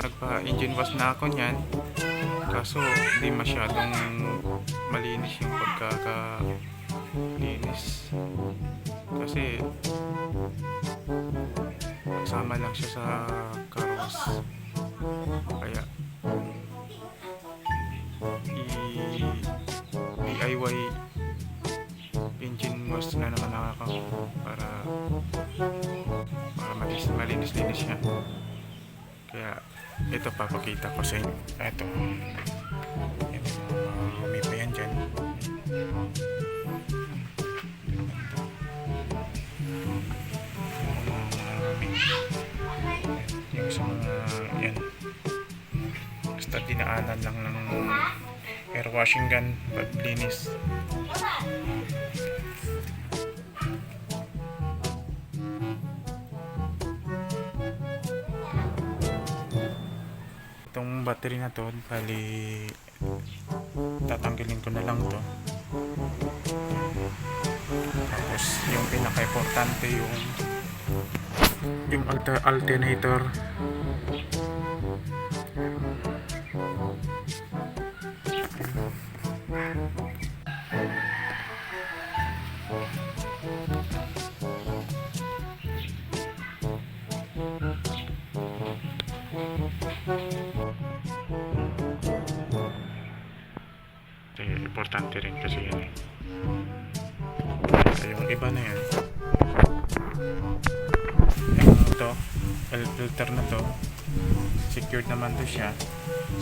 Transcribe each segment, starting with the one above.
nagpa-engine wash na ako niyan, kaso hindi masyadong malinis yung pagkakalinis kasi kasama lang siya sa carwash, kaya DIY engine wash na naman ako para malinis-linis siya. Kaya ito papakita ko sa inyo. Ito marumi pa yan dyan. Marumi yung sa mga yan, basta dinaanan lang ng air washing gun paglinis. Itong battery na to, bali tatanggalin ko na lang to. Tapos yung pinaka-importante yung alternator. Importante rin kasi yan yung iba na yan, yung ito L filter na to secured naman to siya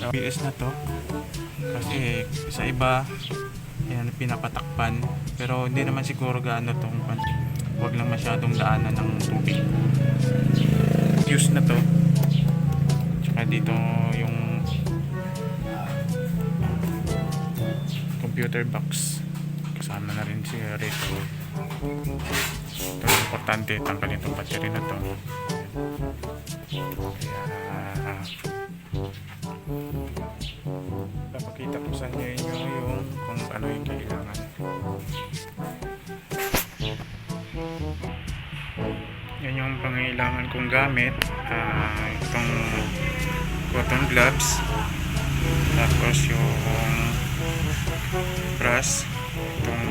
sa ABS na to, kasi sa iba yan pinapatakpan, pero hindi naman siguro gaano tong, wag lang masyadong daanan ng tubig. Fuse na to, tsaka dito yung computer box, kasama na rin si Rico. Ito importante, tanggalin itong battery na to. Kaya papakita ko sa inyo yung kung ano yung kailangan. Yan yung pangailangan kong gamit, itong cotton gloves, tapos yung brush, itong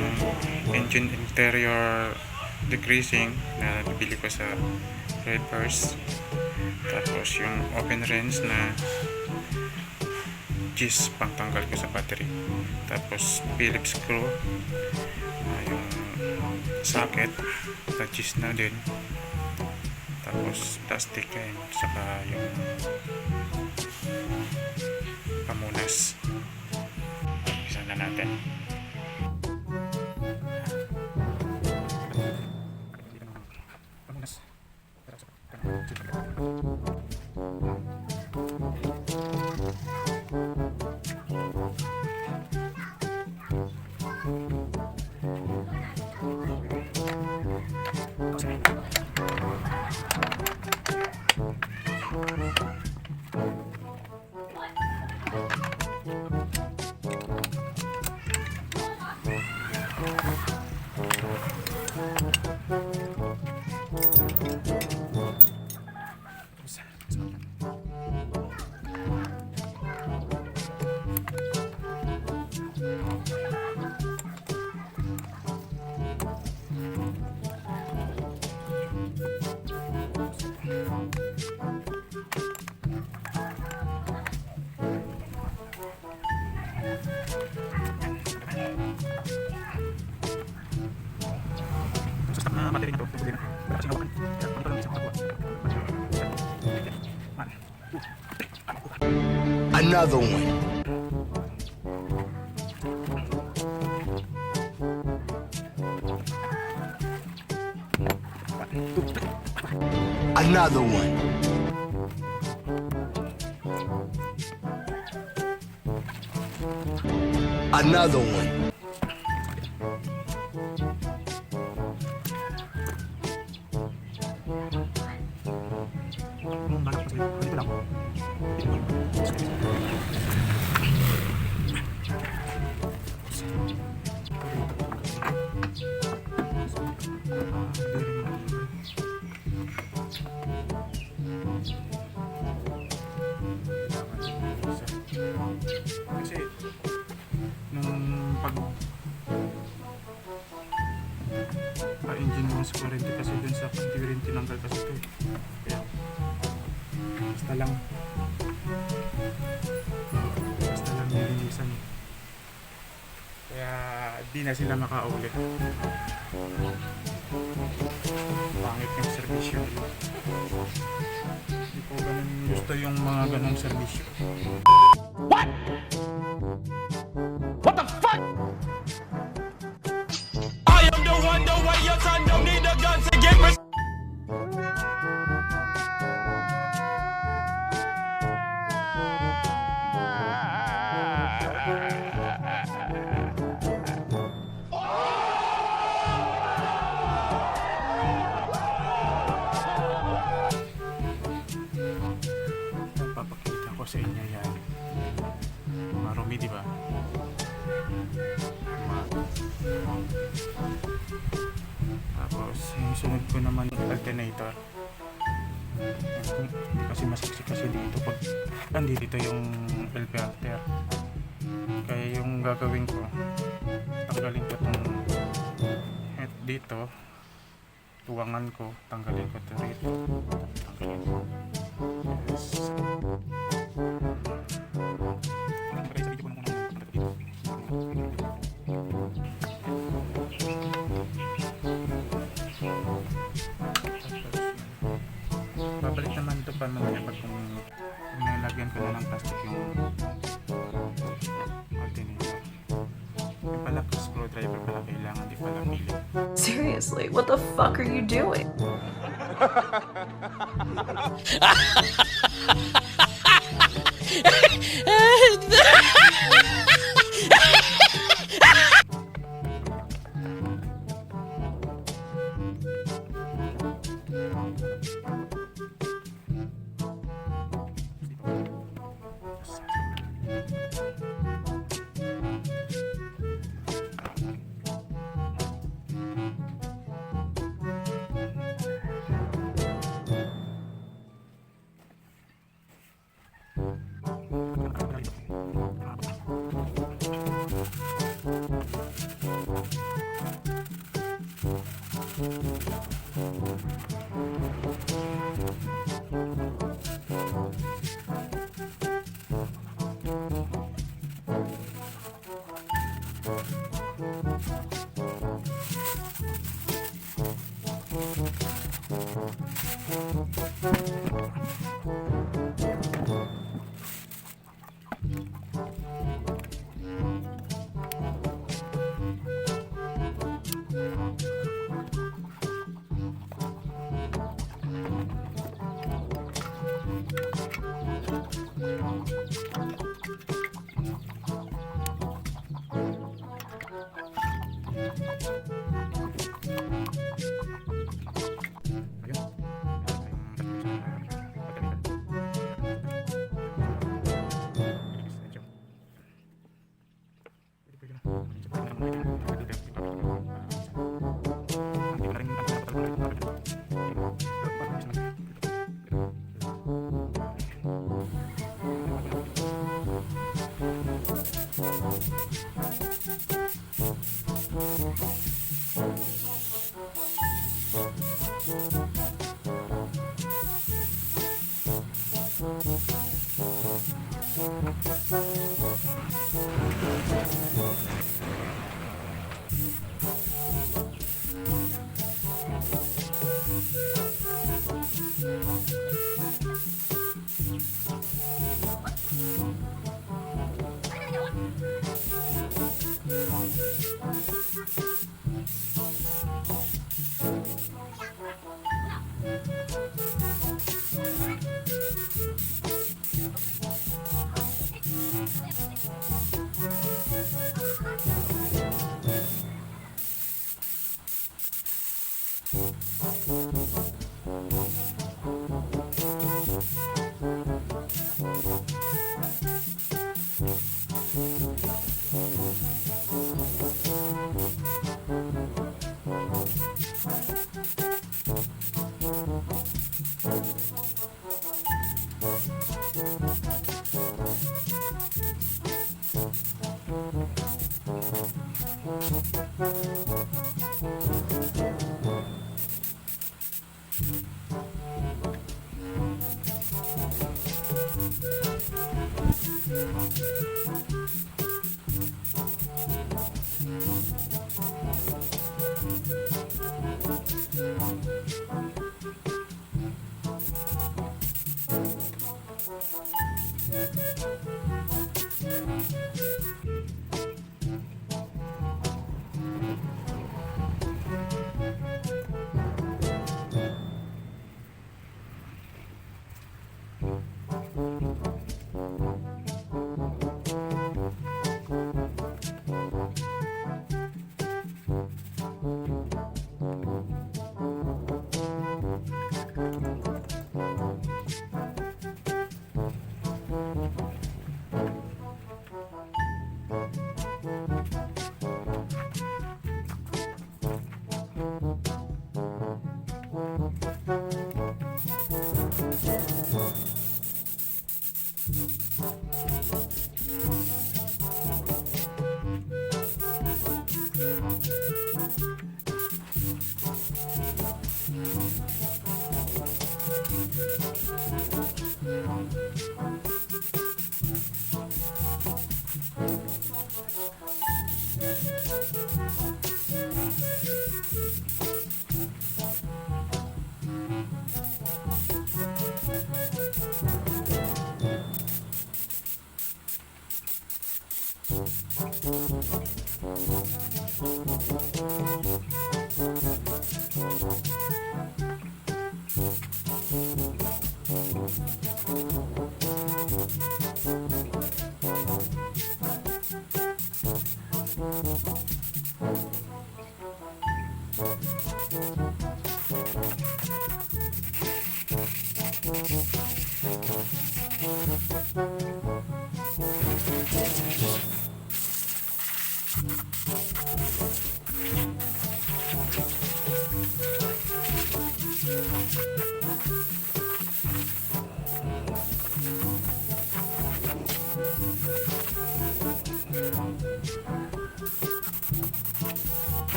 engine interior degreasing na nabili ko sa Red Purse, tapos yung open wrench na gis pang tanggal ko sa battery, tapos Phillips screw, yung socket na gis na din, tapos plastic yan, saka yung pamunas. Isa na natin. Another one. Another one. Another one. naman sa kurente kasi dun sa hindi rin tinanggal kasi ito eh. Kaya, basta lang nilinisan. Kaya di na sila makaulit. Pangit yung servisyo. Hindi ko ganun gusto yung mga ganung servisyo. What the fuck? I am the one, the way your son don't need a gun to get me. Papakita ko sa inyo yan. Marumi, di ba? Tapos yung sunod ko naman alternator. Hindi kasi masiksi kasi dito pag nandito yung bell filter. Kaya yung gagawin ko, tanggalin ko itong head dito, tuwangan ko, tanggalin ko ito rito, tanggalin ko. Yes. Babalik naman ito pa mamaya pag kung nilagyan ko na ng plastic yung alternator. Yung pala screwdriver pala kailangan, di pala pili. Seriously, what the fuck are you doing?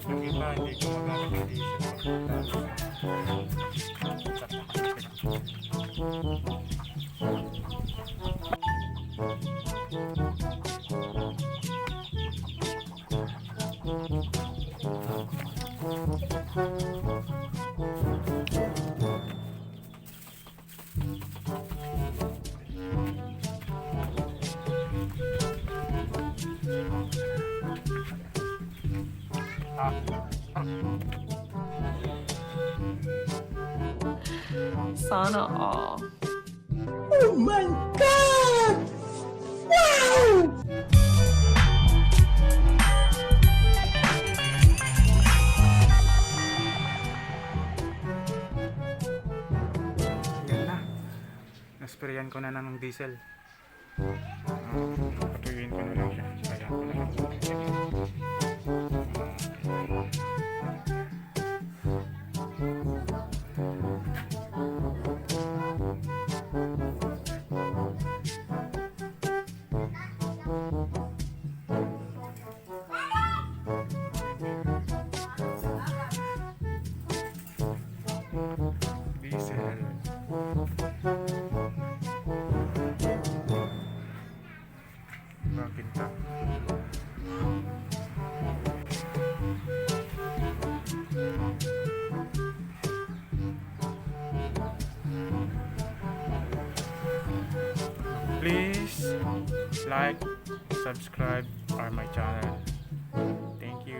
Yung iba hindi gumagamit ng diesel. Sana all. Yan na. Sprayan ko na ng diesel. Patuyuin ko na lang siya. Sprayan ko na lang. Diesel. Bakit ka? Please like, subscribe our my channel. Thank you.